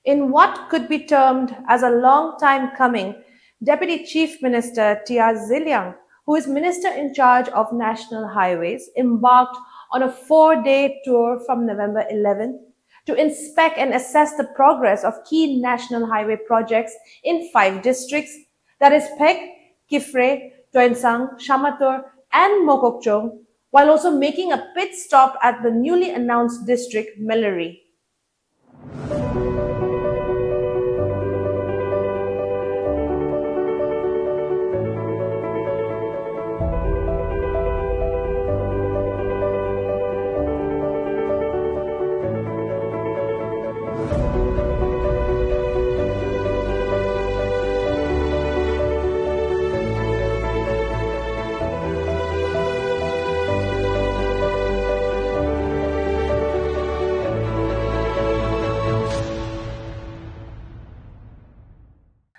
In what could be termed as a long time coming, Deputy Chief Minister Zeliang, who is Minister in charge of National Highways, embarked on a 4-day tour from November 11th to inspect and assess the progress of key national highway projects in 5 districts, that is Phek, Kiphire, Tuensang, Shamator and Mokokchung, while also making a pit stop at the newly announced district Melari.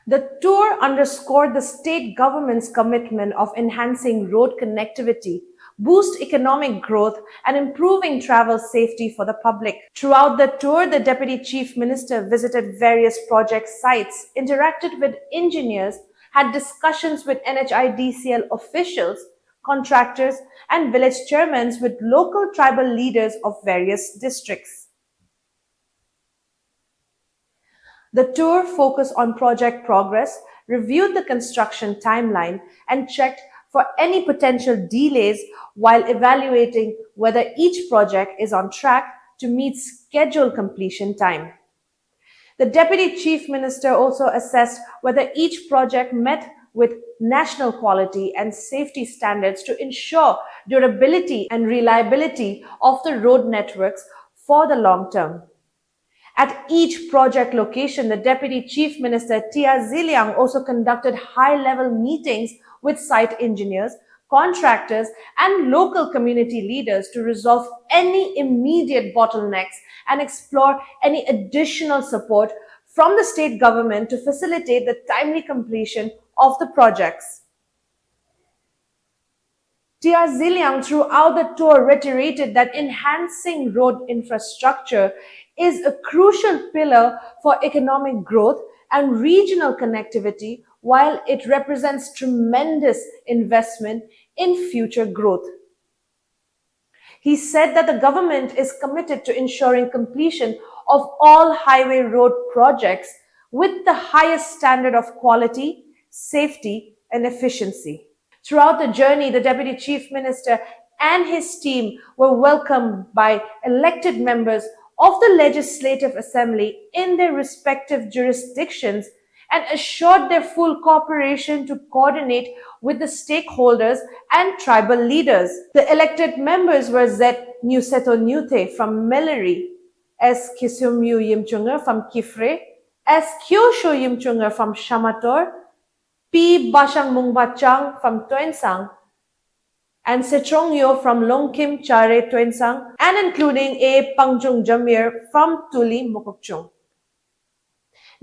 The tour underscored the state government's commitment of enhancing road connectivity, boost economic growth, and improving travel safety for the public. Throughout the tour, the Deputy Chief Minister visited various project sites, interacted with engineers, had discussions with NHIDCL officials, contractors, and village chairmen with local tribal leaders of various districts. The tour focused on project progress, reviewed the construction timeline, and checked for any potential delays while evaluating whether each project is on track to meet scheduled completion time. The Deputy Chief Minister also assessed whether each project met with national quality and safety standards to ensure durability and reliability of the road networks for the long term. At each project location, the Deputy Chief Minister Zeliang also conducted high-level meetings with site engineers, contractors, and local community leaders to resolve any immediate bottlenecks and explore any additional support from the state government to facilitate the timely completion of the projects. Zeliang throughout the tour reiterated that enhancing road infrastructure is a crucial pillar for economic growth and regional connectivity, while it represents tremendous investment in future growth. He said that the government is committed to ensuring completion of all highway road projects with the highest standard of quality, safety, and efficiency. Throughout the journey, the Deputy Chief Minister and his team were welcomed by elected members of the Legislative Assembly in their respective jurisdictions and assured their full cooperation to coordinate with the stakeholders and tribal leaders. The elected members were Z. Nuseto Nute from Melari, S. Kisumyu Yimchunger from Kiphire, S. Kyosho Yimchunger from Shamator, P. Bashang Mungbachang from Tuensang, and Sechongyo from Longkim Chare Tuensang, and including A. Pangjung Jamir from Tuli Mokokchung.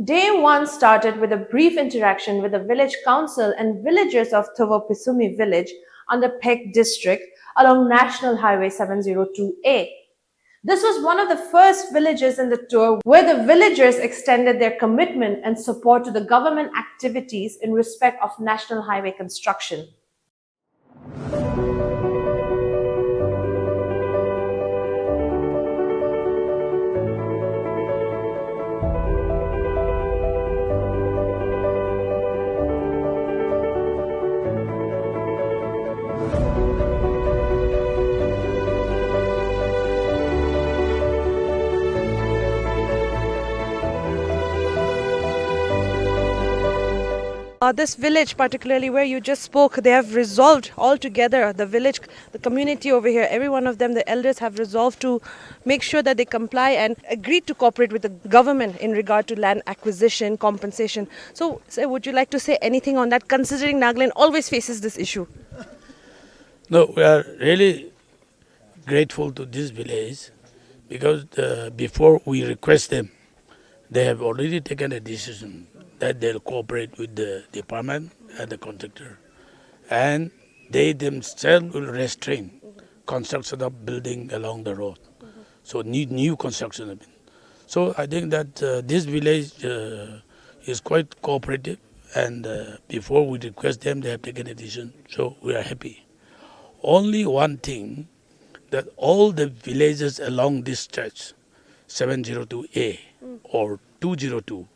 Day 1 started with a brief interaction with the village council and villagers of Thovo Pisumi village under Phek district along National Highway 702A. This was one of the first villages in the tour where the villagers extended their commitment and support to the government activities in respect of national highway construction. This village, particularly where you just spoke, they have resolved all together, the village, the community over here, every one of them, the elders have resolved to make sure that they comply and agreed to cooperate with the government in regard to land acquisition, compensation. So, would you like to say anything on that, considering Nagaland always faces this issue? No, we are really grateful to this village because before we request them, they have already taken a decision that they'll cooperate with the department and the contractor. And they themselves will restrain construction of building along the road. So new construction. So I think that this village is quite cooperative, and before we request them, they have taken a decision. So we are happy. Only one thing, that all the villages along this stretch, 702A or 202,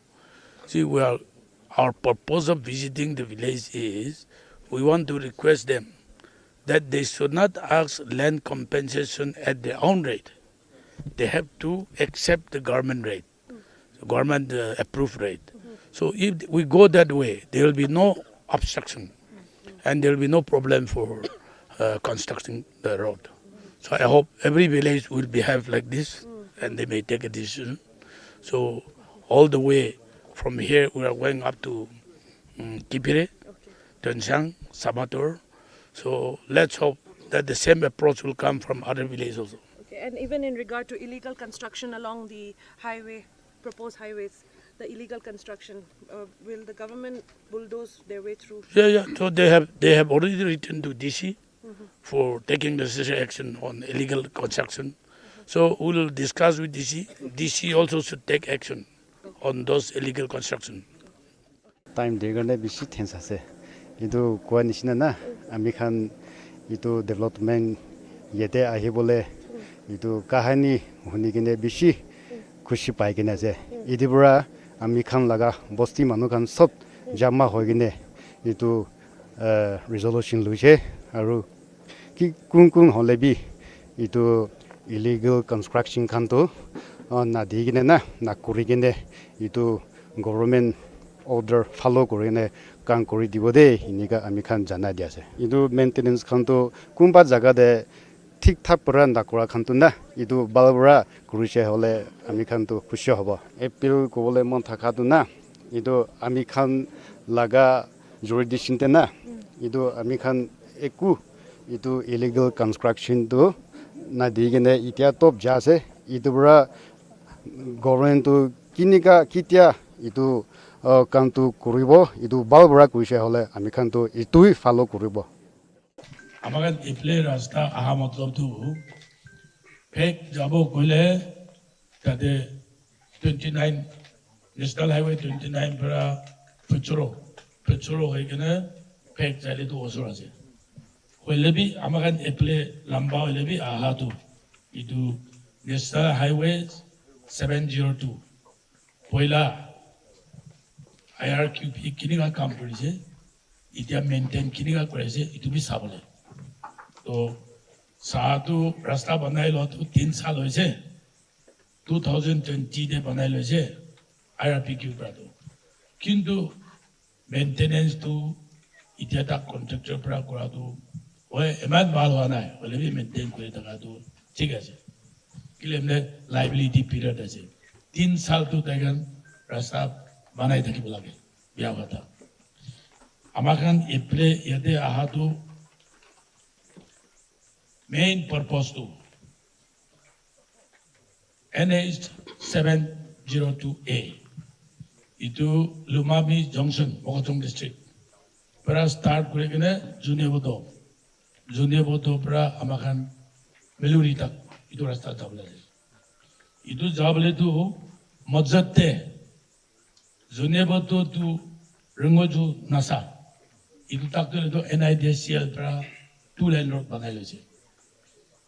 see, our purpose of visiting the village is we want to request them that they should not ask land compensation at their own rate. They have to accept the government rate, the government approved rate. So if we go that way, there will be no obstruction and there will be no problem for constructing the road. So I hope every village will behave like this and they may take a decision. So all the way from here, we are going up to Kiphire, Tuensang, Shamator. So let's hope that the same approach will come from other villages also. Okay, and even in regard to illegal construction along the highway, proposed highways, the illegal construction, will the government bulldoze their way through? Yeah. So they have already written to DC for taking necessary action on illegal construction. So we will discuss with DC. DC also should take action on those illegal construction. Time degarne bisi tense ase. Itu kwa nishina na amikhan itu development yete ahi bole itu kahani hunigine bisi khushi paigine ase. Idibura amikhan laga bosti manukhan sob jama hoigine itu resolution luche aru ki kun holebi itu illegal construction kanto na digine na kurigine itu government order follow korine kan kori dibode inika amikhan jana diase idu maintenance kanto kumba jaga de ঠিক ঠাক পরা না করা খান্তু না ইদু বালবরা কুরিছে হলে আমি খান্তু খুশি হব এপ্রিল কোবলে মন থাকাতো না ইদু আমি খান লাগা জুরিডিকশনতে না ইদু আমি খান একু ইদু ইলিগাল কনস্ট্রাকশন তো না দিগেনে ইতিয়া টপ যাছে ইদুরা গভর্নমেন্ট তো কিনিকা কিতিয়া ইদু কান্তু করিব ইদু বালবরা কুরিছে হলে আমি খান্তু ইতুই ফলো করিব আমাকে ইফলে রাস্তা আহা মতলবটো ফেক যাব কইলে তাতে 29 ন্যাশনাল হাইওয়ে 29 পৰা পেট্রো হয়ে গেলে ফেক যাইলে তো ওসর আছে হইলে বি আমাকে ইফলে লম্বা হইলে বি আহাটো ইটো ন্যাশনাল হাইওয়ে 702 পয়লা IRQP কিনিকা কাম কৰিছে এতিয়া মেইনটেইন কিনিকা কৰিছে ইটো বি চাবলে तो सातु रास्ता बनाई लो तो 3 साल होइसे 2020 दे बनाई लइसे IRP की ऊपर तो किंतु मेंटेनेंस तो इतना तक कॉन्ट्रैक्टर पर करा तो ओए एमन बाल होना है बोले भी मेंटेन करे तक तो ठीक है किले हमने लाइबिलिटी पीरियड है 3 साल तो तकन रास्ता बनाई थकी बोलागे बिया होता আমাখান এপ্লে ইয়াতে আহাতো main purpose to NH 702A itu Lumami Junction Mokokchung district para start kore kene Junior Bodo para amakan Meluri tak itu rasta jable itu jable tu Mojatte Junior Bodo tu Rengoju Nasa itu tak tu NIDCL para 2 lane road banai lese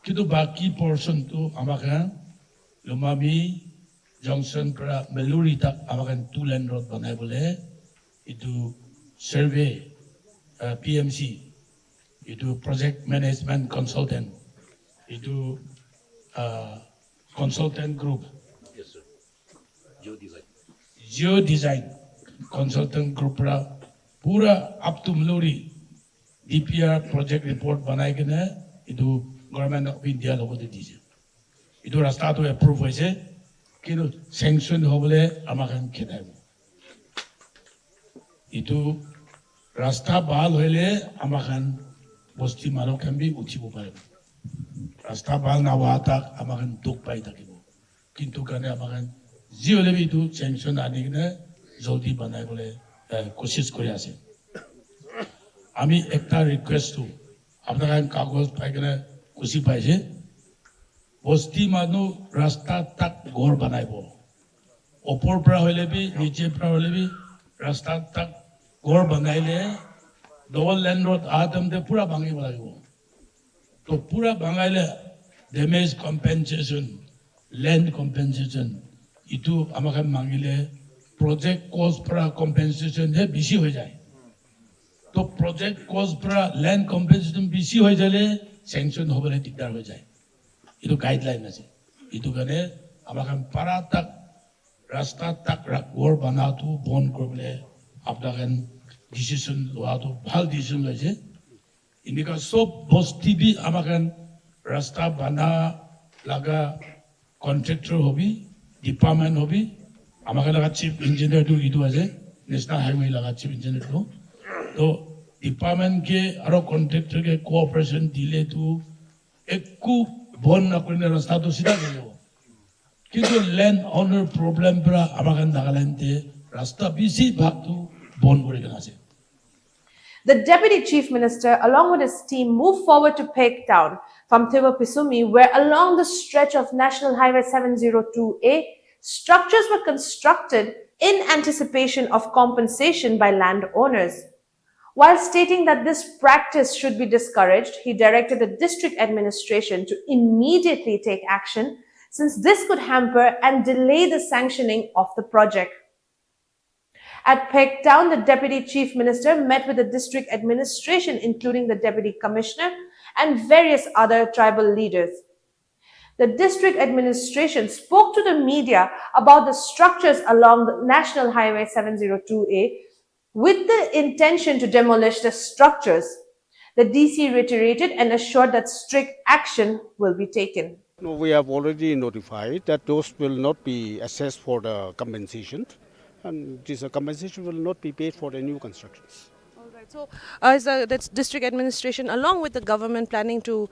किंतु बाकी portion तो आमाkan Lumami Junction para Meluri tak आमाkan 2 lane road banai bole itu survey PMC itu project management consultant itu consultant group yes sir geodesign consultant group para pura up to Meluri DPR project report banai kena itu Government of India logo de dije itu rasta to approve hoise কিন্তু sanction hobole amakan khedai itu rasta bal hoile amakan bosti maro kan bi uchibo pare rasta bal na wata amakan duk pai thakibo kintu kane amakan jiole bi tu sanction ani kine joldi banai bole koshish kori ase ami ekta request to apnara kagoj pai kine खुशी पाइसे बस्ती मानु रास्ता तक घर बनाइबो ওপৰ পৰা হ'লে B নিচে পৰা হ'লে বি ৰাস্তা তাক ঘৰ বনাইলে ডবল লেন ৰোড আহতে পুৰা ভাঙিব লাগিব তো পুৰা ভাঙাইলে ডেমেজ কম্পেনচেশ্যন লেণ্ড কম্পেনচেশ্যন ইটো আমাকে মাগিলে প্ৰজেক্ট কষ্ট পৰা কম্পেনচেশ্যন হে বেছি হৈ যায় তো প্ৰজেক্ট কষ্ট পৰা লেণ্ড কম্পেনচেশ্যন বেছি হৈ যালে চেংচন হ'বলৈ দিগদাৰ হৈ যায় ইটো গাইডলাইন আছে ইটো কাৰণে আমাকে পাৰা তাক ৰাস্তা তাক ঘৰ বনাটো বন্ধ কৰিবলৈ আপোনাকে ডিচিশ্যন লোৱাটো ভাল ডিচিশ্যন লৈছে এনেকুৱা সব বস্তি বি আমাকে ৰাস্তা বনা লাগা কন্ট্ৰেক্টৰ হবি ডিপাৰ্টমেণ্ট হবি আমাকে লাগা চিফ ইঞ্জিনিয়াৰটো ইটো আছে নেশ্যনেল হাইৱে লাগা চিফ ইঞ্জিনিয়াৰটো তো ডিপাৰ্টমেণ্টকে আৰু কন্ট্ৰেক্টৰকে কোঅপাৰেশ্যন দিলেতো একো বন্ধ নকৰিলে ৰাস্তাটো চিধা কৰিব কিন্তু লেণ্ড অনাৰ প্ৰব্লেম পৰা আমাকে নাগালেণ্ডে ৰাস্তা বেছি ভাগটো বন্ধ কৰি কেনে আছে The Deputy Chief Minister, along with his team, moved forward to Phek town from Pisumi, where along the stretch of National Highway 702A, structures were constructed in anticipation of compensation by landowners. While stating that this practice should be discouraged, he directed the district administration to immediately take action, since this could hamper and delay the sanctioning of the project. At Phek town, the Deputy Chief Minister met with the district administration, including the Deputy Commissioner and various other tribal leaders. The district administration spoke to the media about the structures along the National Highway 702A with the intention to demolish the structures. The DC reiterated and assured that strict action will be taken. No, we have already notified that those will not be assessed for the compensation, and this compensation will not be paid for the new constructions. All right. So, is the district administration, along with the government, planning to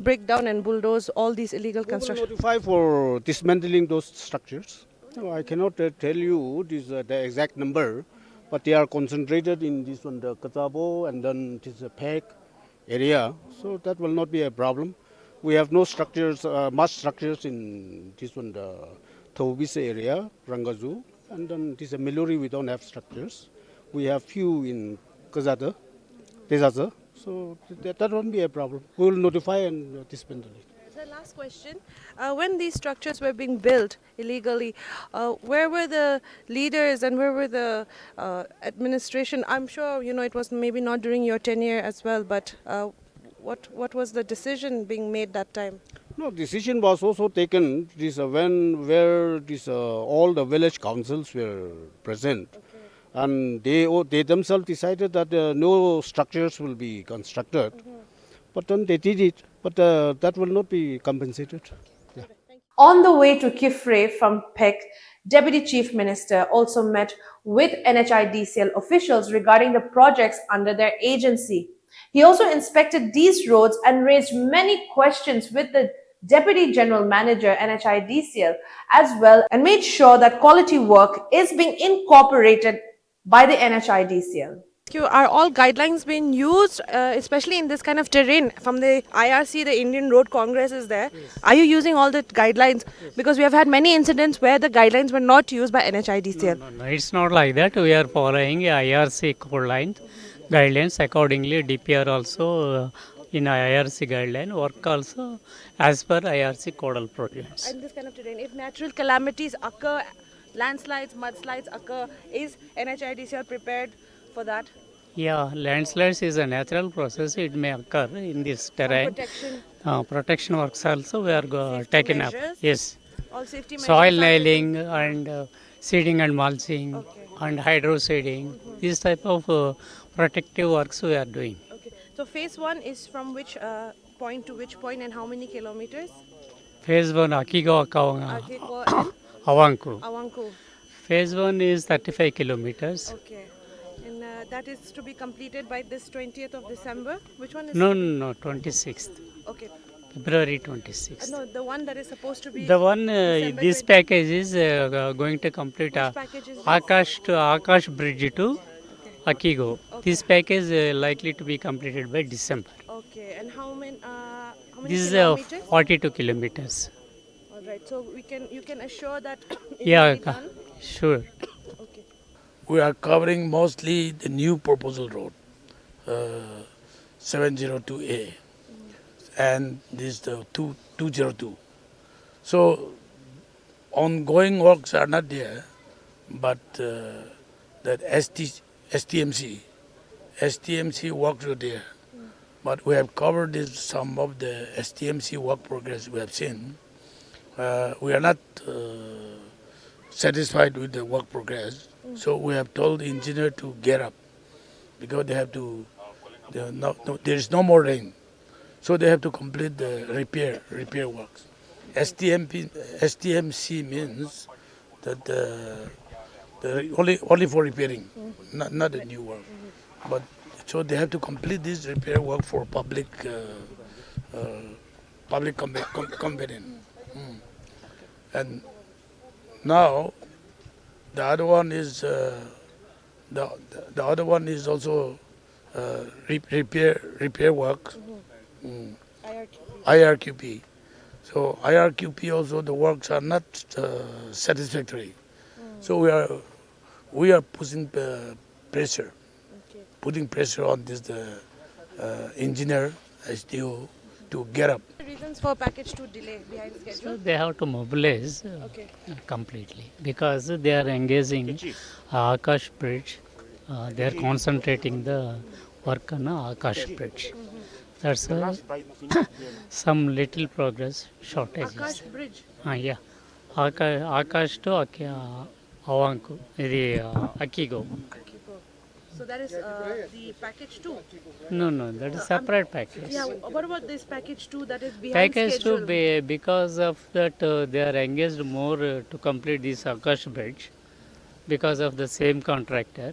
break down and bulldoze all these illegal We will constructions? notify for dismantling those structures. No, I cannot tell you this the exact number, but they are concentrated in this one, the Katabo, and then this Phek area. So that will not be a problem. We have no structures, much structures in this one, the Thobis area, Rangazu, and then this Meluri. We don't have structures. We have few in Kazada, Tezaza. So that won't be a problem. We will notify and dismantle it. The last question. When these structures were being built illegally, where were the leaders and where were the administration? I'm sure, it was maybe not during your tenure as well, but what was the decision being made that time? No, decision was also taken this where this all the village councils were present, and they themselves decided that no structures will be constructed, but then they did it, but that will not be compensated. Yeah. On the way to Kiphire from Phek, Deputy Chief Minister also met with NHIDCL officials regarding the projects under their agency. He also inspected these roads and raised many questions with the Deputy General Manager NHIDCL as well, and made sure that quality work is being incorporated by the NHIDCL. Are all guidelines being used, especially in this kind of terrain? From the IRC, the Indian Road Congress is there. Yes. Are you using all the guidelines? Yes. Because we have had many incidents where the guidelines were not used by NHIDCL. No, it's not like that. We are following IRC code lines, guidelines accordingly. DPR also in IRC guideline, work also as per IRC codal projects. In this kind of terrain, if natural calamities occur, landslides, mudslides occur, is NHIDCL prepared for that? Yeah, landslides is a natural process. It may occur in this terrain. Protection works also we are taken up. Yes. All safety measures. Soil nailing and seeding and mulching and hydro seeding. These type of protective works we are doing. Okay. So phase 1 is from which point to which point and how many kilometers? Phase 1 Akigo Akawanga. Awanku. Awanku. Phase 1 is 35 kilometers. Okay. And that is to be completed by this 20th of December. Which one is? No, 26th. Okay. February 26th. No, the one that is supposed to be. The one, this package is going to complete Akash to Akash Bridge to Akigo. Okay. This package is likely to be completed by December. Okay. And how many this kilometers? Is 42 kilometers. All right. right. So you can assure that it Yeah, will be done. sure. Okay. We are covering mostly the new proposal road, 702A, and this the 202. So ongoing works are not there, but that STMC works are there. But we have covered this, some of the STMC work progress we have seen. We are not satisfied with the work progress, so we have told the engineer to get up because they have to. There is no more rain, so they have to complete the repair works. STMC means that only for repairing, not the new work. But so they have to complete this repair work for public convenience. And now the other one is the other one is also repair work, IRQP. So IRQP also the works are not satisfactory. So we are pressure, putting pressure on this engineer SDO to get up. Reasons for package 2 delay behind So schedule. they have to mobilize Okay. completely because they are engaging Akash Bridge. They are concentrating the work on Akash Bridge. That's some little progress shortages. Akash Bridge. Yeah. Akash to Avanku, the Akigo. So that is the package 2. No, that is separate package. Yeah, what about this package 2 that is behind Package schedule? to be because of that they are engaged more to complete this Akash Bridge because of the same contractor.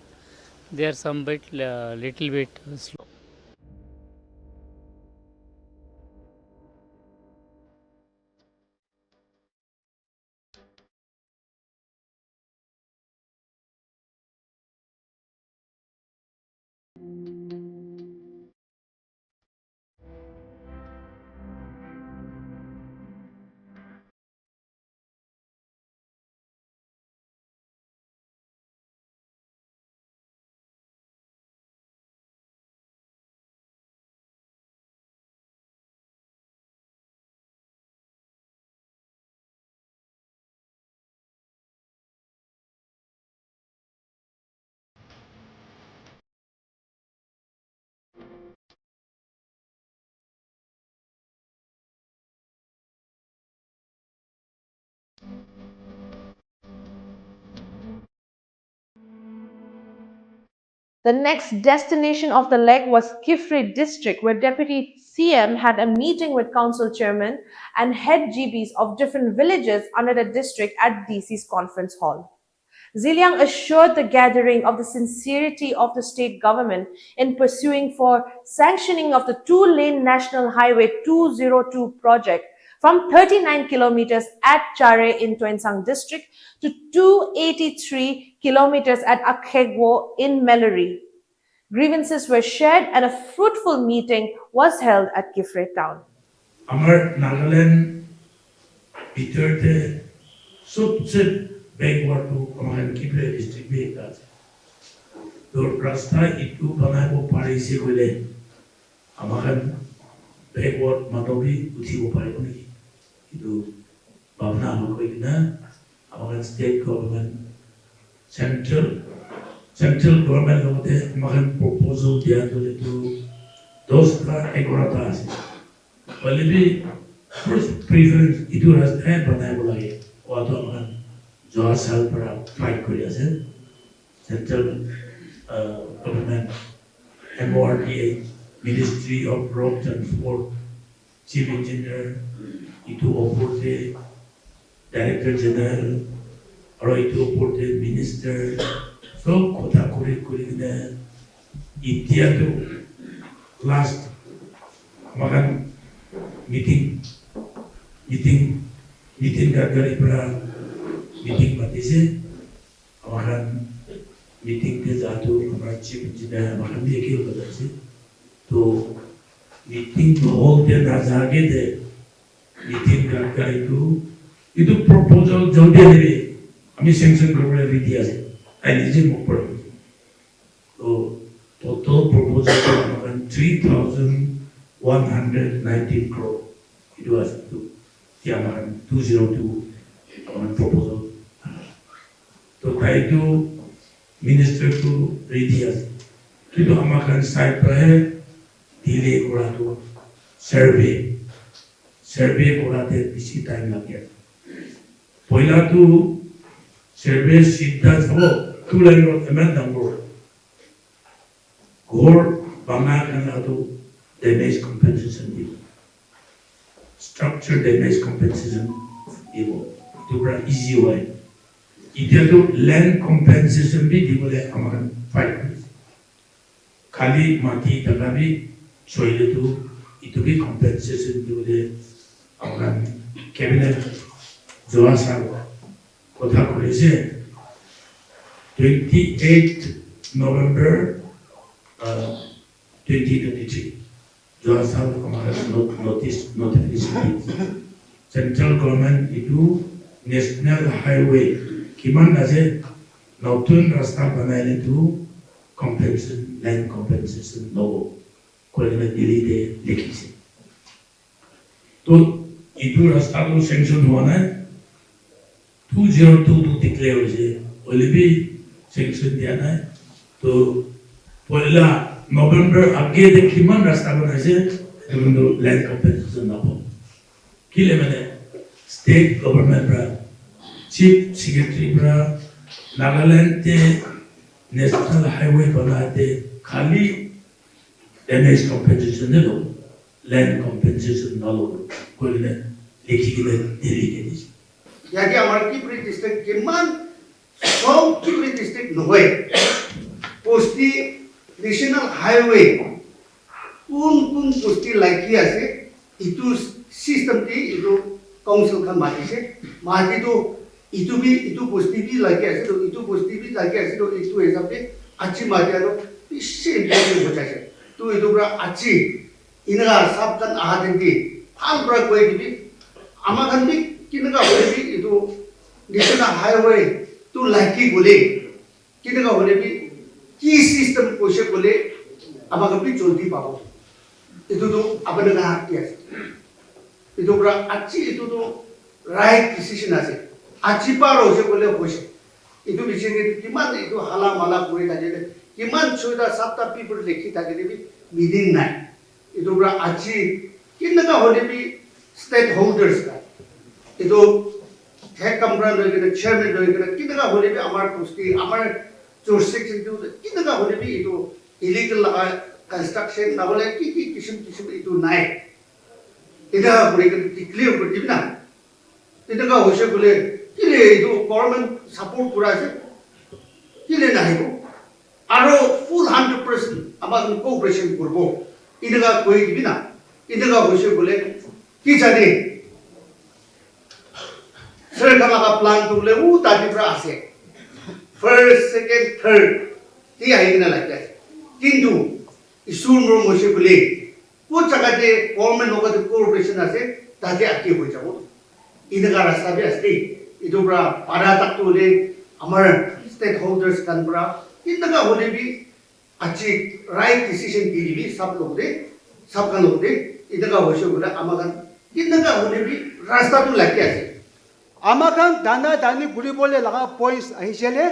They are some bit little bit slow. The next destination of the leg was Kiphire district, where Deputy CM had a meeting with council chairman and head GBs of different villages under the district at DC's conference hall. Zeliang assured the gathering of the sincerity of the state government in pursuing for sanctioning of the two-lane National Highway 202 project from 39 kilometers at Chare in Tuensang district to 283 kilometers at Akhegwo in Meluri. Grievances were shared and a fruitful meeting was held at Kiphire town. Our Nagaland Peter subset backward to Amahan Kiphire district vehicles. The Rasta itu Panabo Parisi Wile Amahan backward Matobi Uti Upayoni. Itu Bavna Makoina, Amahan state government, central government of the Amahan proposal dia to those economies. Only first preference itu rasanya Panabo lagi. Waktu Amahan Jawa Sal para fight Korea central government, MORDA, Ministry of Road Transport, Chief Engineer, itu oporte Director General, atau itu oporte Minister, so kota kurik na India tu last makan meeting gagari para meeting matise makan meeting ke jatuh हमारा chief engineer makan dia kira betul sih तो meeting तो whole दिन राजा के थे meeting करके itu itu proposal jaldi nebi, kami sanction program ready aja. Ini je mau proposal. So total proposal akan 3,119 crore. Itu aja tu. Dia akan 202 akan proposal. So itu minister tu ready aja. Itu akan side per delay kurang survey kurate bisi time lagi. Poila tu survey sita sabo tu lain ro eman dangor. Gor banga kan atu damage compensation di. Structure damage compensation ibo. Itu bra easy way. Itu tu land compensation bi di boleh amakan fight. Kali mati tagabi soile tu itu bi compensation di boleh amakan cabinet Zawasa kota kolese 28 November 2023 Zawasa kemarin notification central government itu national highway kiman aja notun rasta banaile itu compensation land compensation no kolene dili de lekise तो itu rasta tu sanction हुआ ना 2022 declare हुए ओले भी sanction दिया ना तो पहला नवंबर आगे देखी मन रास्ता बना से तो land compensation ना हो किले मैंने state government बरा chief secretary बरा नागालैंड ते national highway बनाते खाली damage compensation दे लो land compensation ना लो कोई ने देखी के लिए दिल्ली के लिए यानी हमारे किपरी डिस्ट्रिक्ट के मान सौ किपरी डिस्ट्रिक्ट नोए पोस्टी नेशनल हाईवे कौन पोस्टी लाइकी ऐसे इतु सिस्टम की इतु काउंसिल का माटी तो इतु पोस्टी भी लाइकी ऐसे तो इतु पोस्टी भी लाइकी ऐसे तो इतु ऐसा पे अच्छी माटी आलो इससे इम्पोर्टेंट हो जाए तो इतु बड़ा अच्छी इनका सब कन आहार की फाल बड़ा कोई भी आमागन भी किनका होने भी इतो नेशनल हाईवे तो लाइकी बोले किनका होने भी की सिस्टम कोशे बोले आमागन भी चलती पाओ इतो तो अपने का किया इतो बड़ा अच्छी इतो तो राइट डिसीजन आसे अच्छी पार हो से बोले कोशे इतो विषय ने किमान इतो हाला माला पूरे ताजे किमान छोटा साप्ता पीपल लेखी ताजे भी मीटिंग नहीं इतो बड़ा अच्छी किनका होने भी स्टेट होल्डर्स का itu Phek kamran lagi na chairman lagi na kita ka hole bi amar posti amar jurisdiction tu kita ka hole bi itu illegal construction na hole ki kisam itu nai ida hole ka declare kar dibi na ida ka hose bole kile itu government support kura ase kile nahi bo aro full 100% amar cooperation korbo ida ka koi dibi na ida ka hose bole ki jane सरकार का plan तो ले वो ताकि प्रा आसे first second third ये आई किना लगता है किंतु इशूर मोर मोशे बोले वो जगह ते गवर्नमेंट लोग तो कॉर्पोरेशन आसे ताकि आके हो जाओ इनका रास्ता भी आसे इधर प्रा पारा तक तो ले हमारे स्टेट होल्डर्स kan प्रा इनका होने भी अच्छी राइट डिसीजन की भी सब का लोग दे इनका होशे बोला अमागन इनका होने भी रास्ता तो लग गया आमाकान दाना दानी गुड़ी बोले लगा पॉइंट्स अहिचले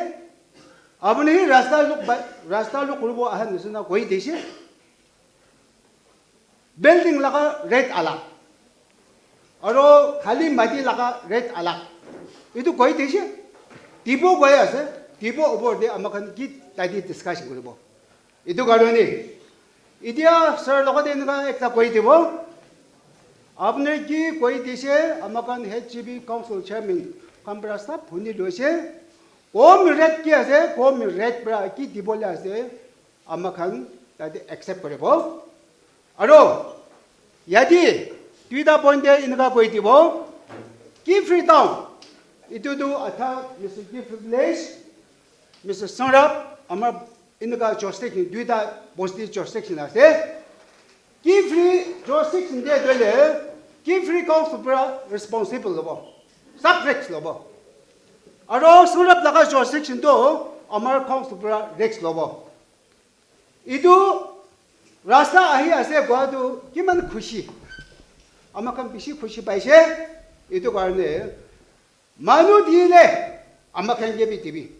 अब नहीं रास्ता लोग गुड़ी बो आहन निसना कोई देशे बिल्डिंग लगा रेट अलग और खाली माटी लगा रेट अलग ये तो कोई देशे टीपो कोई ऐसे टीपो ऊपर दे आमाकान की ताकि डिस्कशन गुड़ी बो ये तो गाड़ो नहीं इतिया सर लोग देने का एक ता कोई देवो आपने की कोई दिशे अमकान HGB काउंसिल चेयरमैन कंप्रेसर पुनी दोसे कोम रेट किया से कोम रेट ब्रा की दिबोला से अमकान तादे एक्सेप्ट करेबो अरो यदि ट्विटा पॉइंट इनका कोई दिबो की फ्री टाउन इतु दु अथा मिस्टर गिफ्लेस मिस्टर संरप अमर इनका जुरिस्डिक्शन ट्विटा बोस्टी जुरिस्डिक्शन आसे Kiphire jurisdiction there dole Kiphire council bra responsible lobo sub rex lobo. Aro surap laga jurisdiction to amar khong supra rex lobo. Itu rasta ahi ase gwadu kiman khushi. Amakan bisi khushi paise itu karne manu dile amakan ge bi tibi.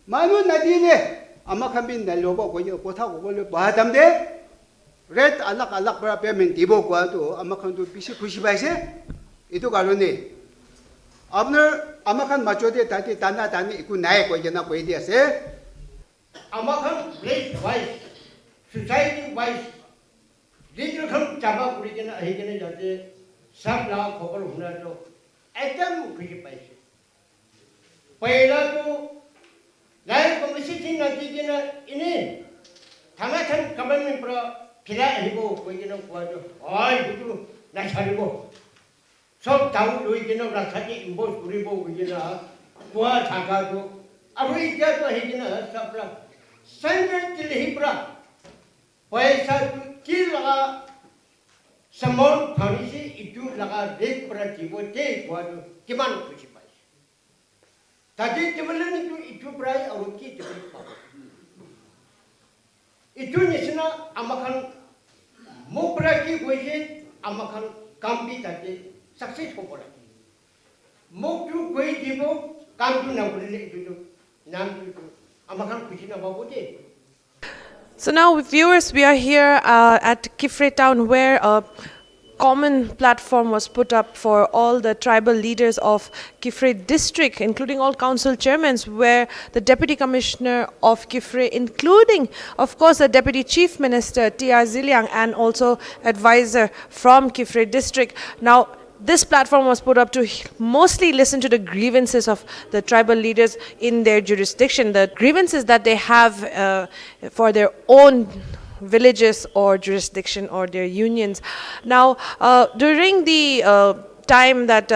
Manu nadile amakan bin nalobo ko yo kotha ko lo bahadamde red alak alak para payment tibo gwadu amakan du bisi khushi paise itu karne abner amakan machode tati tana tani iku nae ko jena ko idi ase amakan race wise society wise digital kham chaba kuri jena ahi jena jate sab la khobal huna to एकदम खुशी पाइसे पहिला तो life committee नदी जन इने थाना थान government पर फिरा हेबो कोइ जन को जो ओइ बुतु ना छारिबो सब ताउ लोइ जन राथाके इम्पोज करिबो जन कुआ थाका जो अब इजा तो हे जन सबला संजय तिलहि प्रा पैसा कि लगा समोन फानिसी इटू लगा रेक पर जीवो ते क्वादो किमान खुशी पाइस ताजे केवलन इटू प्राय और की तकलीफ पा इटू निसना अमखन मुप्रा की गोजे अमखन काम भी ताजे सक्सेस को पड़ा मुक्तु कोई जीवो काम तू ना बोले इटू नाम तू अमखन खुशी ना बाबू दे. So now, viewers, we are here at Kiphire town, where a common platform was put up for all the tribal leaders of Kiphire district, including all council chairmen, where the Deputy Commissioner of Kiphire, including, of course, the Deputy Chief Minister, T.R. Zeliang, and also advisor from Kiphire district. Now, this platform was put up to mostly listen to the grievances of the tribal leaders in their jurisdiction, the grievances that they have for their own villages or jurisdiction or their unions. Now, during the time that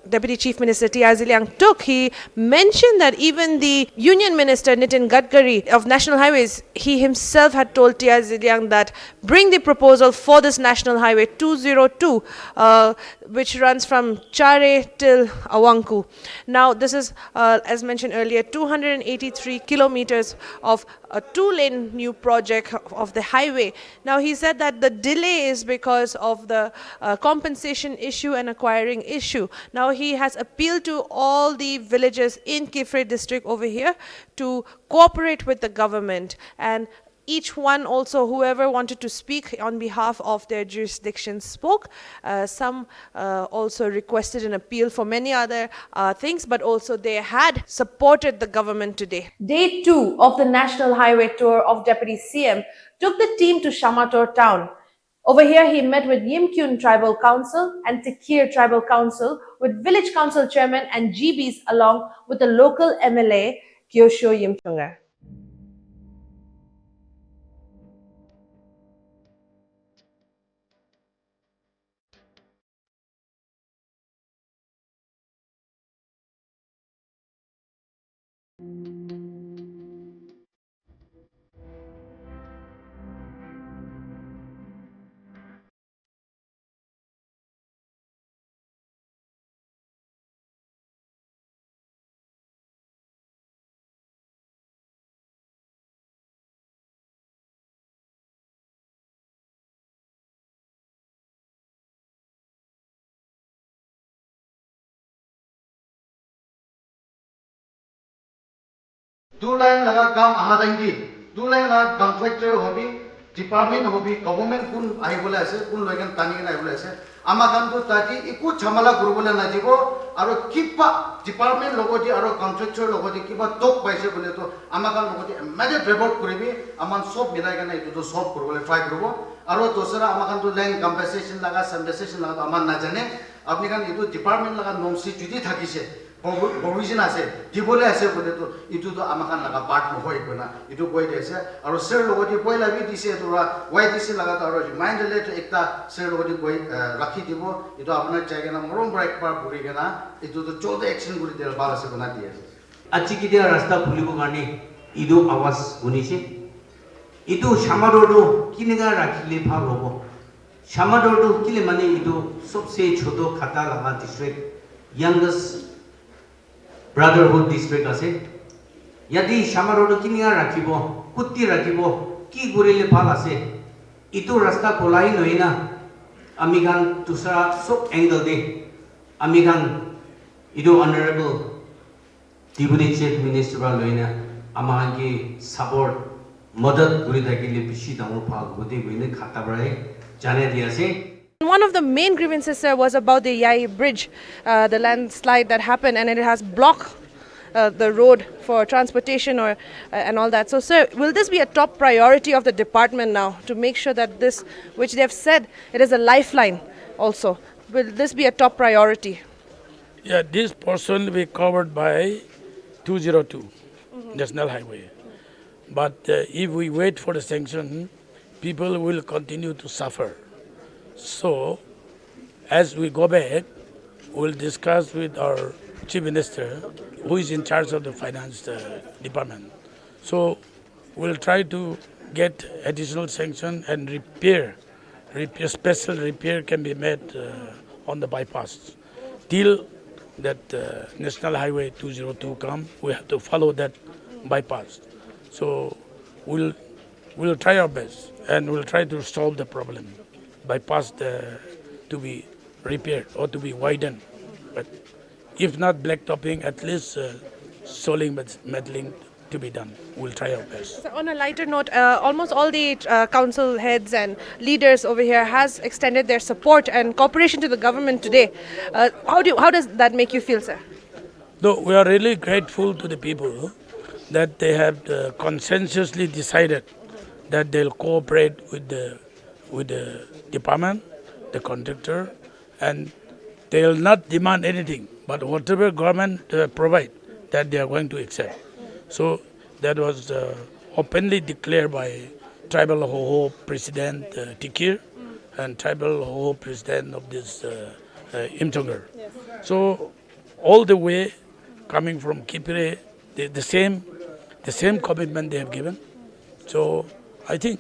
Deputy Chief Minister T.R. Zeliang took, he mentioned that even the Union Minister Nitin Gadkari of National Highways, he himself had told T.R. Zeliang that bring the proposal for this National Highway 202, which runs from Chare till Awanku. Now, this is, as mentioned earlier, 283 kilometers of a two-lane new project of the highway. Now, he said that the delay is because of the compensation issue and acquiring issue. Now, he has appealed to all the villages in Kiphire district over here to cooperate with the government, and each one also, whoever wanted to speak on behalf of their jurisdiction spoke. Some also requested an appeal for many other things, but also they had supported the government today. Day 2 of the National Highway Tour of Deputy CM took the team to Shamator town. Over here, he met with Yimkyun Tribal Council and Tekir Tribal Council, with Village Council Chairman and GBs, along with the local MLA, Kyosho Yimchunga. Two line laga kam amadangi, two line laga contractor hobi, department hobi, government kun ahi bola ase, kun loikan tani kan ahi bola ase. Amakan tu tadi ikut chamala guru bola najibo, aro kipa department logoti aro contractor logoti kipa top paise boleh tu, amakan logoti immediate report kuribi, aman sob milai kan itu tu sob guru boleh try gurubo, aro dosara amakan tu land compensation laga, compensation laga aman najane, apni kan itu department laga nomsi judi thaki se. Provision ase, dibole ase boleh tu itu tu amakan laga part mohoi kena, itu koi desa. Aro sir logoti koi lagi dise tu ra, why dise laga tu aro reminder letter ekta sir logoti koi rakhi dibo, itu apna cakap na morom break par buri kena, itu tu 14 action buri dia balas kena dia. Aci kita rasta puli ko kani, itu awas bunisi, itu Shamator kini kan rakhi le phag lobo, Shamator kile mane itu सबसे छोटो खाता लगा district youngest Brotherhood district আছে ইয়াদি Shamator কিনিয়া রাখিব কুত্তি রাখিব কি করিলে ভাল আছে ইটো রাস্তা খোলাই নই না আমি গান তুসরা সব অ্যাঙ্গেল দে আমি গান ইটো অনারেবল Deputy Chief Minister লইনা আমাকে সাপোর্ট মদত করে থাকিলে বেশি ডাঙৰ ভাল গতি গইনে খাতা বৰাই জানে দিয়াছে One of the main grievances, sir, was about the Yai Bridge, the landslide that happened, and it has blocked the road for transportation and all that. So, sir, will this be a top priority of the department now to make sure that this, which they have said, it is a lifeline also, will this be a top priority? Yeah, this portion will be covered by 202 National Highway. But if we wait for the sanction, people will continue to suffer. So, as we go back, we'll discuss with our Chief Minister, who is in charge of the finance department. So, we'll try to get additional sanction and special repair can be made on the bypass. Till that National Highway 202 come, we have to follow that bypass. So, we'll try our best and we'll try to solve the problem. Bypass to be repaired or to be widened, but if not blacktopping, at least soiling meddling to be done. We'll try our best. So on a lighter note, almost all the council heads and leaders over here has extended their support and cooperation to the government today. How does that make you feel, sir? Though we are really grateful to the people that they have consensuously decided that they'll cooperate with the department, the contractor, and they will not demand anything, but whatever government provide, that they are going to accept. So that was openly declared by Tribal Ho President Tikir and Tribal Ho President of this Imtongar. Yes. So all the way coming from Kiphire, the same commitment they have given. So I think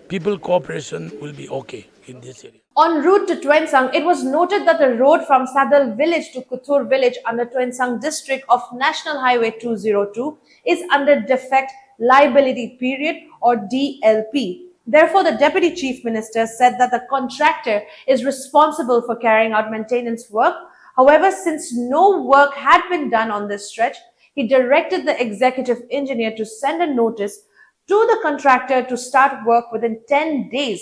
people cooperation will be okay in this area. En route to Tuensang, it was noted that the road from Sadal village to Kutur village under Tuensang district of National Highway 202 is under defect liability period or DLP. Therefore, the Deputy Chief Minister said that the contractor is responsible for carrying out maintenance work. However, since no work had been done on this stretch, he directed the executive engineer to send a notice to the contractor to start work within 10 days,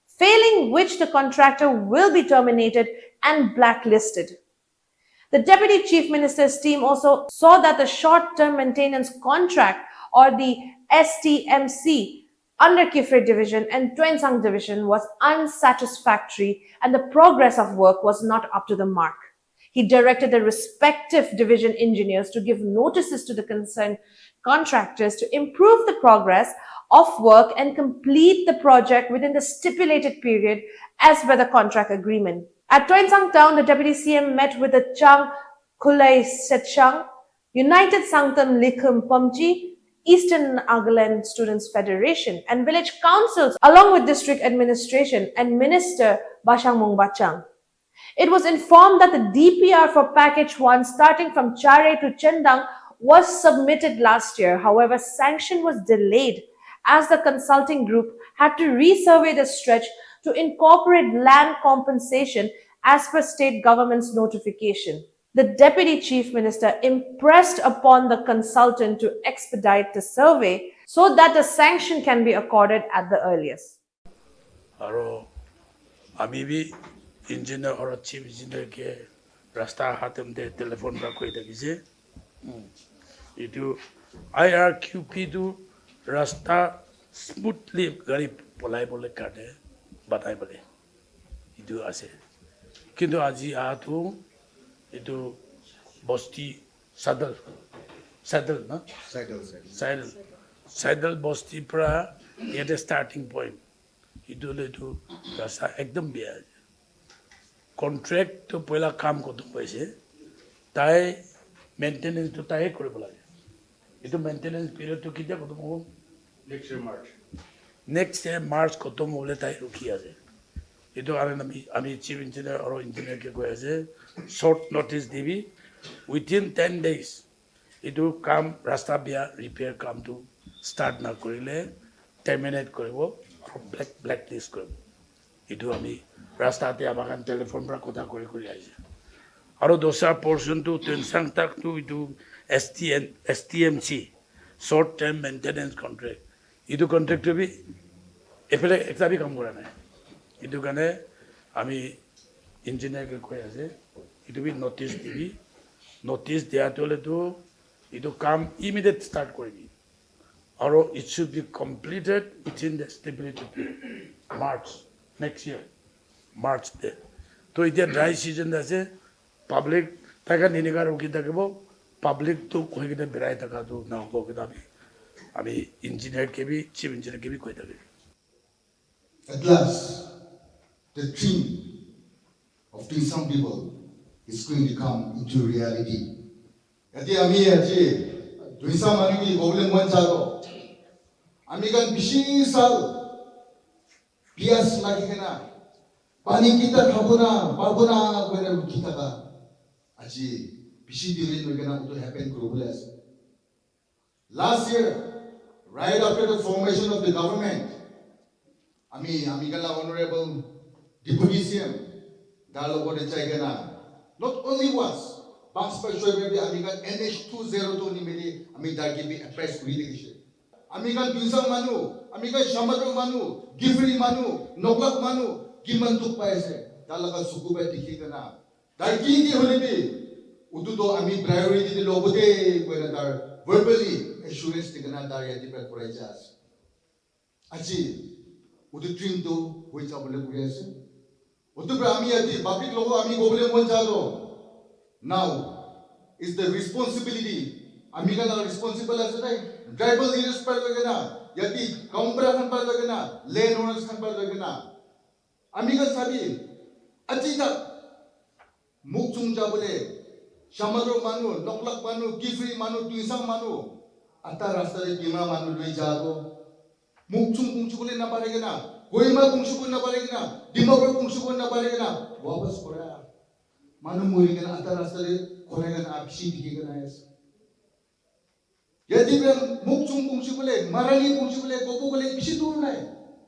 failing which the contractor will be terminated and blacklisted. The Deputy Chief Minister's team also saw that the short-term maintenance contract or the STMC under Kiphire Division and Tuensang Division was unsatisfactory and the progress of work was not up to the mark. He directed the respective division engineers to give notices to the concerned contractors to improve the progress of work and complete the project within the stipulated period as per the contract agreement. At Tuensang town, the Deputy CM met with the Chang Kulai Setchang, United Sanctum Likum Pumji, Eastern Nagaland Students Federation, and village councils along with district administration and Minister Bashang Mongbachang. It was informed that the DPR for Package 1 starting from Chare to Chendang was submitted last year. However, sanction was delayed as the consulting group had to resurvey the stretch to incorporate land compensation as per state government's notification. The Deputy Chief Minister impressed upon the consultant to expedite the survey so that the sanction can be accorded at the earliest. Aro, ami bhi engineer or chief engineer ke rasta hatem de telephone ra koi dagise. Itu IRQP tu rasta smoothly gari polai bole kade batai bole. Itu ase. Kintu aji atu itu bosti sadal na sadal bosti pra yete starting point. Itu le tu rasta ekdam biya. Contract to pela kam kotum paise. Tai maintenance to tai koribo lage. Itu maintenance period to kitia kotum ho? Next year March kotum hole tai rukhi ase. Itu ami chief engineer or engineer ke koi ase short notice dibi within 10 days এইটো কাম ৰাস্তা বিয়া repair কামটো start নকৰিলে terminate কৰিব আৰু Blake list কৰিব এইটো আমি ৰাস্তাতে আমাৰ টেলিফোন পৰা কথা কৰি আহিছে আৰু দোসৰা পৰ্চনটো টেনচাং তাকটো এইটো STMC short term maintenance contract এইটো কন্ট্ৰেক্টটো বি এফালে একটা বি কাম কৰা নাই এইটো কাৰণে আমি ইঞ্জিনিয়াৰকে কৈ আছে এইটো বি নটিচ দিবি নটিচ দিয়াটো হ'লেতো এইটো কাম ইমিডিয়েট ষ্টাৰ্ট কৰিবি আৰু it should be completed within the stability period March next year March day তো এতিয়া ড্ৰাই সিজন আছে পাব্লিক টাকা নিনিগাৰ ৰখি থাকিব পাব্লিকটো কৈ কিনে বেৰাই থকাটো নহ'ব কিন্তু আমি ইঞ্জিনিয়াৰকে বি চিফ ইঞ্জিনিয়াৰকে বি কৈ থাকিম At last, the dream of Tuensang people is going to come into reality. Ati ami aji Tuensang manu ki problem one jago. Ami kan bisisal pias lagi kena. Pani kita khabuna, babuna kena kita ka. Aji bisi dirin kena uto happen globally. Last year, right after the formation of the government, Ami kala honorable deputy CM dialogue with China. Not only once, but especially Ami kan NH202 ni mili Ami dagi bi press release. Ami kan Tuensang manu, Ami kan Shamator manu, Kiphire manu, Nagaland manu, giman tuk pa ese. Talaga suku ba dikhi kana. Dagi ki hole bi utu to Ami priority di lobote ko na dar verbally assurance digana dar ya di per korejas. Aji udu dream do hoi chabole kuri ase udu pra ami ati public logo ami gobole mon jado now is the responsibility ami kana responsible ase nai tribal leaders par lagena yati kaumpra khan par lagena land owners khan par lagena ami kan sabi aji ta mokokchung jabole Shamator manu Nagaland manu Kiphire manu Tuensang manu ata rasta de bima manu loi jado Mokokchung kungsukunin na paregana, Koima kungsukun na paregana, Dimapur kungsukun na paregana, wapas kora. Manu muri kana ata rastare koregana apsi dikigana yes. Yadi be Mokokchung kungsukule, Marani kungsukule, Kopokule bisi dur nai.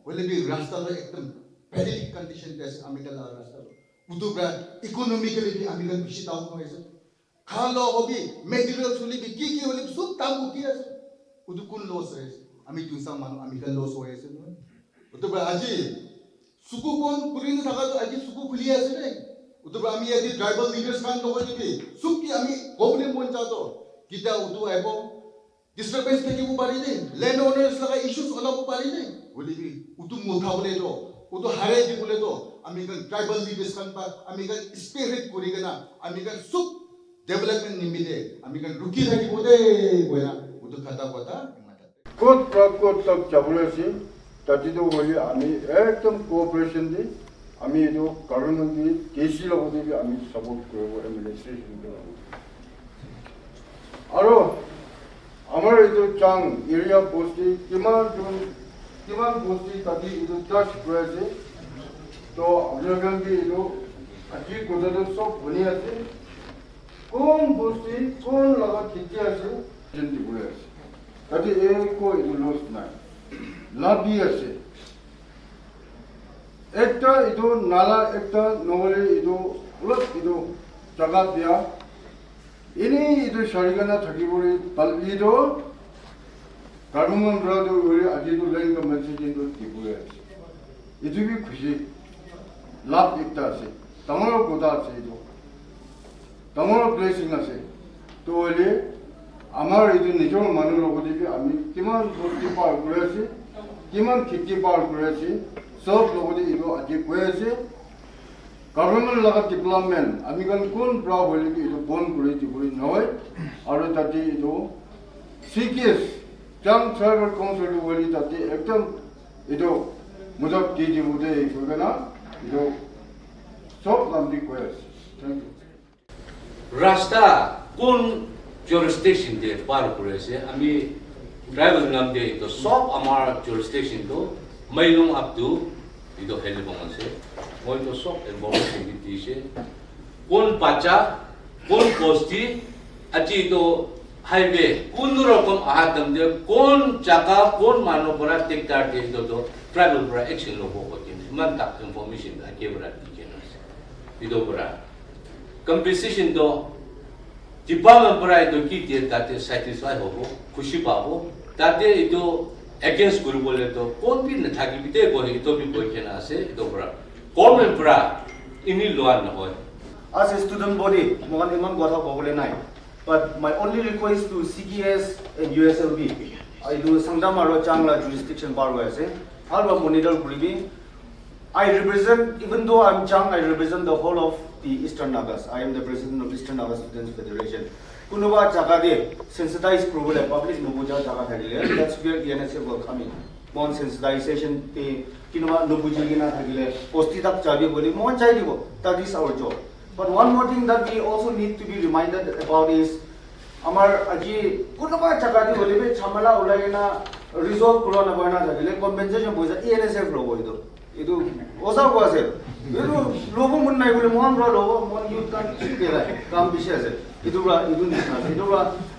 Wale bi rasta lo ekdam pathetic condition tes amikal rasta lo. Utu bra economically bi amikal bisi tahu no yes. Khalo hobi materials holi bi ki holi sub tamu ki yes. Utu kun loss yes. Ami Tuensang manu ami kan loss hoye ase no utoba aji suku kon purin thaka to aji suku khuli ase ne utoba ami aji tribal leaders kan to hoye ki suki ami problem mon cha to kita utu aibo disturbance theki bu pari ne land owners laga issues ola bu pari ne boli bi utu motha bole to utu hare di bole to ami kan tribal leaders kan pa ami kan spirit kori kana ami kan suk development nimide ami kan ruki thaki bode goya utu khata kota Good prakot tak jabulasi, tadi tu boleh ami ekdom cooperation di, ami itu government di, KC lagu di ami support kuru administration tu. Aro, amar itu chang area posti, kiman posti tadi itu touch berasi, to ablagan di itu, aji kuda tu sok bunyi asi, kon posti, kon laga kiti asi, jadi berasi. Tadi eko itu los naik, labi ase. Ekta itu nala, ekta nolai itu ulat itu jagat dia. Ini itu syarikat thaki bori talbi itu, government berada bori aji itu lain ke message itu tipu ase. Itu भी खुशी लाभ एकता ase, तमारो Kota ase itu, तमारो blessing ase. तो बोले আমার এই নিজের মানুষ লগতে আমি কিমান বস্তি পাৰ কৰি আছি কিমান খেতি পাৰ কৰি আছি সব লগতে এইটো আজি কৈ আছে গভৰ্ণমেণ্ট লগত ডেভেলপমেণ্ট আমি কোন প্ৰা বুলি এইটো বন্ধ কৰি দিবই নহয় আৰু তাতে এইটো সিকিএস জাং ট্ৰাইবেল কাউন্সিল বুলি তাতে একদম এইটো মুজব দি দিবতে এইটো এইটো সব নামদি কৈ আছে থ্যাংক ইউ রাস্তা কোন jurisdiction de par kore se ami tribal ngam de to sob amar jurisdiction to mailong up to ido helbong ase moi to sob involvement activity se kon pacha kon posti achi to highway kun rokom ahadam de kon jaka kon mano bora tektar de do travel bora action lo ko tin man tak information da ke bora digenos ido bora compensation do department bora do ki de tate satisfy hobo khushi pabo tate ido against guru bole to kon bi na thagi bite ko ito bi ko kena ase ido bora government bora ini loan na hoy. As a student body, Mohan Iman Gotha Bogole Nai. But my only request to CKS and USLB, I do Sangdamaro Changla jurisdiction bar Alba monitor Kuribi. I represent, even though I'm Chang, I represent the whole of the Eastern Nagas. I am the president of Eastern Naga Students Federation. Kunuba Chakade, sensitized Kurula, public Nubuja Chaka, that's where ENSA will come in. Mon sensitization, Kinuma Nubujigina Hagile, Postitak Chabi Boli, Mon Chaidibo, that is our job. But one more thing that we also need to be reminded about is Amar Aji Kunaba Chakati Olive Chamala Ulagina resolve Kurana Bana, compensation was ENSF Robo. Itu Osa was it. You Lobo Munai will Mon Rodo, Mon you can't see there, come Bishes. Idura,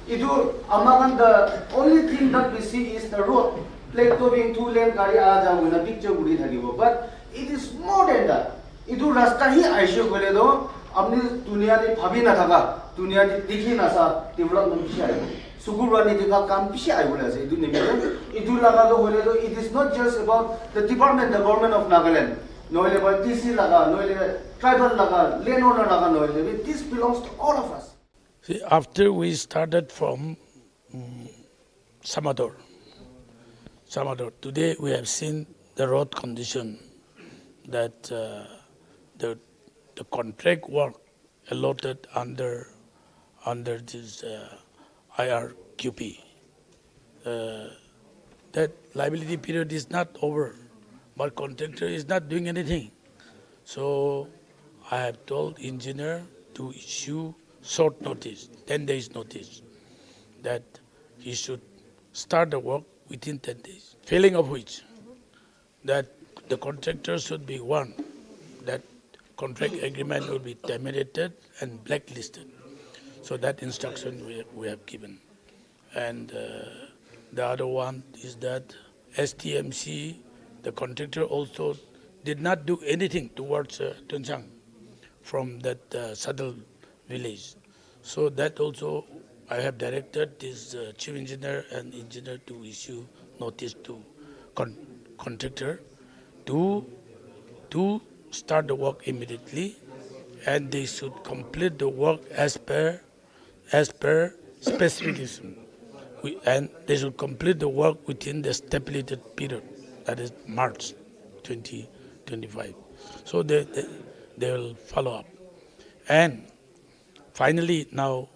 Idu Amagan, the only thing that we see is the road. Like being 2 lane Kari Aja with a picture would it, but it is more than that. Idu Rastahi Aisho Goledo. अपनी दुनिया ने भाभी ना था दुनिया ने देखी ना सा डेवलपमेंट पिछे आए सुगुरानी देखा काम पिछे आए बोले ऐसे इधर नहीं इधर लगा तो बोले तो it is not just about the government of Nagaland नोएले पर TC लगा नोएले tribal लगा land owner लगा नोएले this belongs to all of us. See, after we started from Shamator, today we have seen the road condition that the contract work allotted under this IRQP. That liability period is not over, but contractor is not doing anything. So I have told engineer to issue short notice, 10 days notice, that he should start the work within 10 days. Failing of which, that the contractor should be warned that contract agreement will be terminated and blacklisted. So that instruction we have given. And the other one is that STMC, the contractor also did not do anything towards Tuensang from that saddle village. So that also I have directed this chief engineer and engineer to issue notice to contractor to start the work immediately, and they should complete the work as per specification. And they should complete the work within the stipulated period, that is March 2025. So they will follow up. And finally, now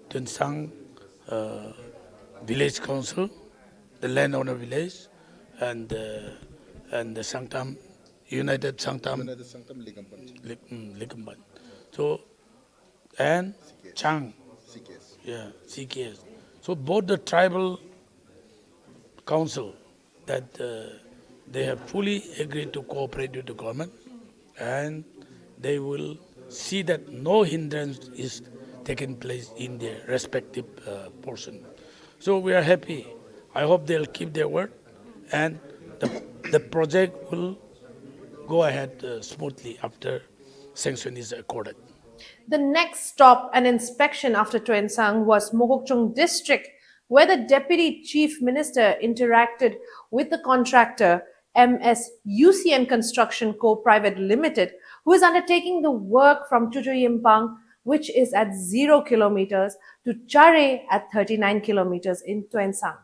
Tuensang Village Council, the landowner village, and the Sangtam United Sangtam Likamban. So, and Chang, CKS. So both the tribal council that they have fully agreed to cooperate with the government, and they will see that no hindrance is taking place in their respective portion. So we are happy. I hope they'll keep their word, and the project will go ahead smoothly after sanction is accorded. The next stop and inspection after Tuensang was Mokokchung district, where the Deputy Chief Minister interacted with the contractor MS UCN Construction Co. Private Limited, who is undertaking the work from Chuchuyimpang, which is at 0 kilometers, to Chare at 39 kilometers in Tuensang.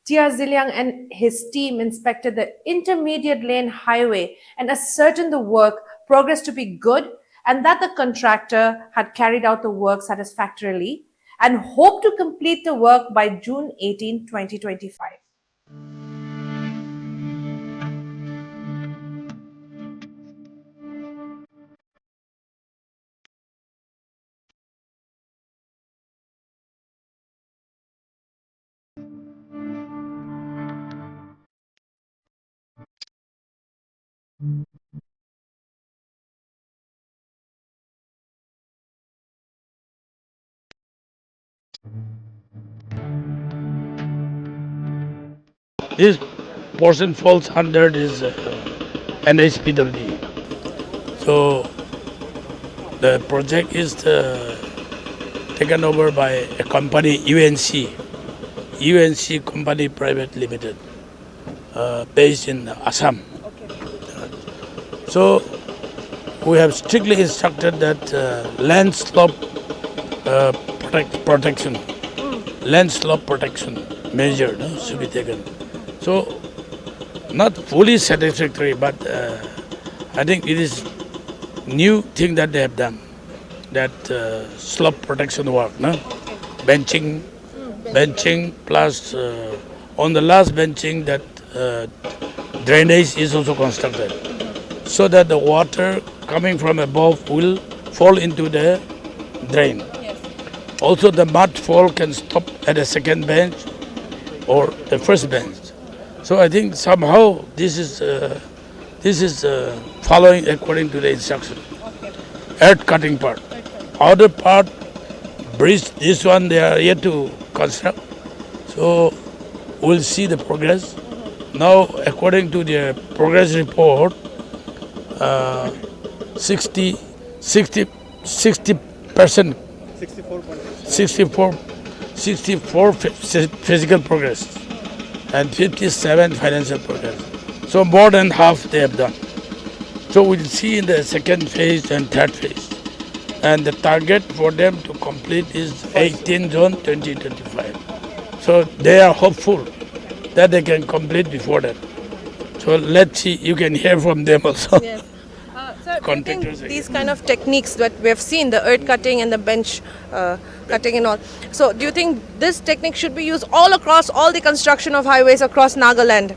TR Zeliang and his team inspected the intermediate lane highway and ascertained the work progressed to be good and that the contractor had carried out the work satisfactorily and hoped to complete the work by June 18, 2025. This portion falls under this NHPWD. So the project is taken over by a company, UNC Company Private Limited, based in Assam. So we have strictly instructed that land slope protection measure should be taken. So not fully satisfactory, but I think it is new thing that they have done, that slope protection work, no? Benching plus on the last benching that drainage is also constructed, so that the water coming from above will fall into the drain. Also the mud fall can stop at a second bench or the first bench. So I think somehow this is following according to the instruction. Earth cutting part. Other part, bridge, this one they are yet to construct. So we'll see the progress. Now according to the progress report, 64% 64 physical progress and 57 financial progress. So more than half they have done. So we'll see in the second phase and third phase. And the target for them to complete is 18 June 2025. So they are hopeful that they can complete before that. So let's see, you can hear from them also. Yes. Sir, do you think these kind of techniques that we have seen, the earth cutting and the bench cutting and all, so do you think this technique should be used all across all the construction of highways across Nagaland?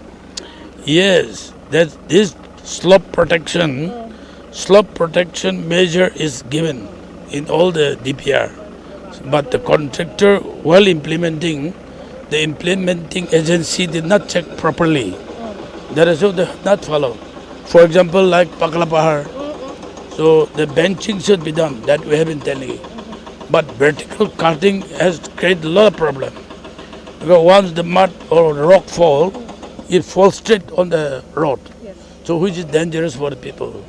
Yes, that this slope protection measure is given in all the DPR, but the contractor, while implementing, the implementing agency did not check properly. That is why they have not followed. For example, like Pakalapahar, so the benching should be done, that we have been telling you. But vertical cutting has created a lot of problem. Because once the mud or rock fall, it falls straight on the road. So which is dangerous for the people.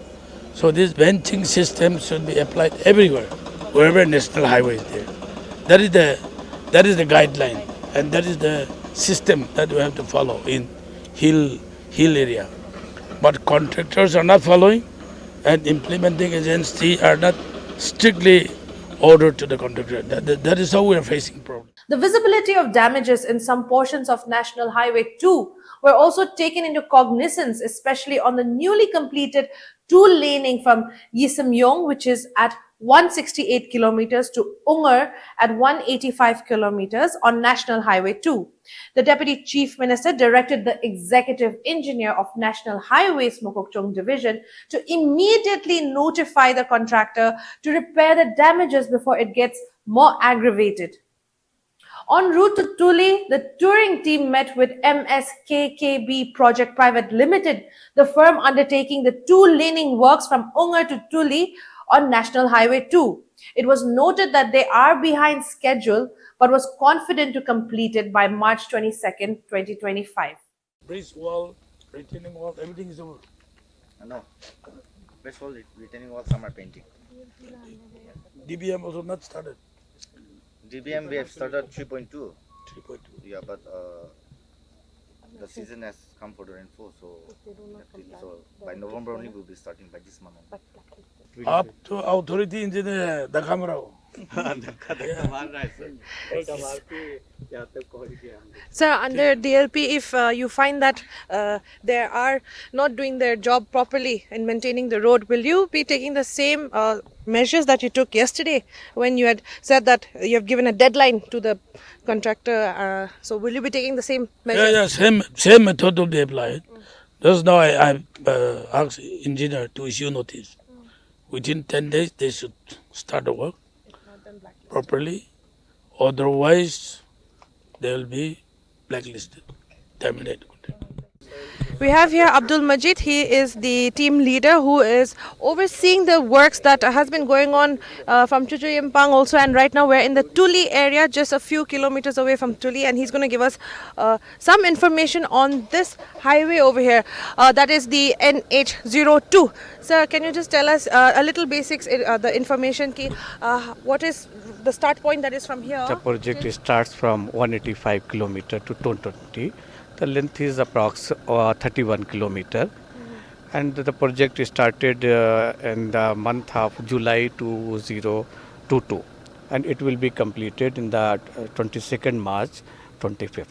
So this benching system should be applied everywhere, wherever national highway is there. That is the guideline, and that is the system that we have to follow in hill area. But contractors are not following, and implementing agency are not strictly ordered to the contractor. That is how we are facing problems. The visibility of damages in some portions of National Highway 2 were also taken into cognizance, especially on the newly completed two-laning from Yisimyong, which is at 168 kilometers, to Ungar at 185 kilometers on National Highway 2. The Deputy Chief Minister directed the Executive Engineer of National Highways Mokokchung Division to immediately notify the contractor to repair the damages before it gets more aggravated. En route to Tuli, the touring team met with MSKKB Project Private Limited, the firm undertaking the two-laning works from Ungar to Tuli on National Highway 2. It was noted that they are behind schedule, but was confident to complete it by March 22nd, 2025. Bridge wall, retaining wall, everything is over. No. Bridge wall, retaining wall, some are painting. DBM also not started. DBM we have started 3.2. 3.2. Yeah, but the season has come for the rainfall, so by November only we'll be starting by this month. Up to authority engineer, the camera. Sir, under DLP, if you find that they are not doing their job properly in maintaining the road, will you be taking the same measures that you took yesterday when you had said that you have given a deadline to the contractor? So will you be taking the same measures? Yeah, same method will be applied. Just now I asked engineer to issue notice. Within 10 days they should start the work properly. Otherwise they will be blacklisted, terminated. We have here Abdul Majid. He is the team leader who is overseeing the works that has been going on from Chuchuyimpang also, and right now we're in the Tuli area, just a few kilometers away from Tuli, and he's going to give us some information on this highway over here. That is the NH02. Sir, can you just tell us a little basics, the information ki, what is the start point that is from here? The project starts from 185 kilometer to 220. The length is approx 31 kilometer, and the project started in the month of July 2022, and it will be completed in the 22nd March 25th.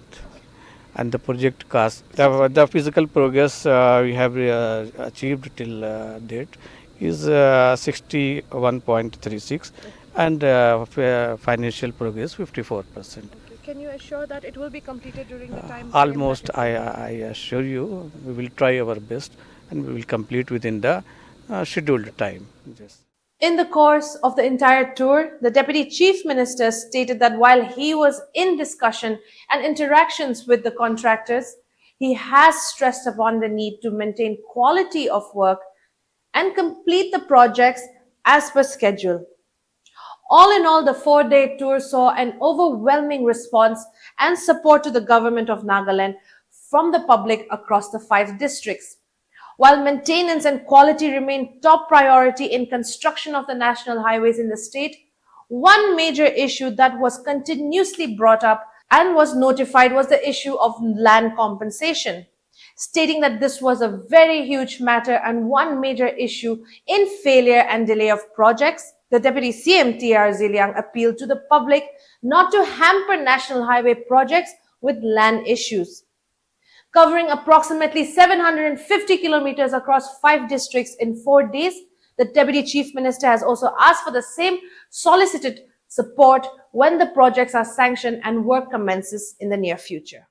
And the project cost, the physical progress we have achieved till date is 61.36, and financial progress 54%. Can you assure that it will be completed during the time? Almost, I assure you, we will try our best and we will complete within the scheduled time. Yes. In the course of the entire tour, the Deputy Chief Minister stated that while he was in discussion and interactions with the contractors, he has stressed upon the need to maintain quality of work and complete the projects as per schedule. All in all, the 4-day tour saw an overwhelming response and support to the government of Nagaland from the public across the 5 districts. While maintenance and quality remain top priority in construction of the national highways in the state, one major issue that was continuously brought up and was notified was the issue of land compensation, stating that this was a very huge matter and one major issue in failure and delay of projects. The Deputy CM TR Zeliang appealed to the public not to hamper national highway projects with land issues. Covering approximately 750 kilometers across 5 districts in 4 days, the Deputy Chief Minister has also asked for the same solicited support when the projects are sanctioned and work commences in the near future.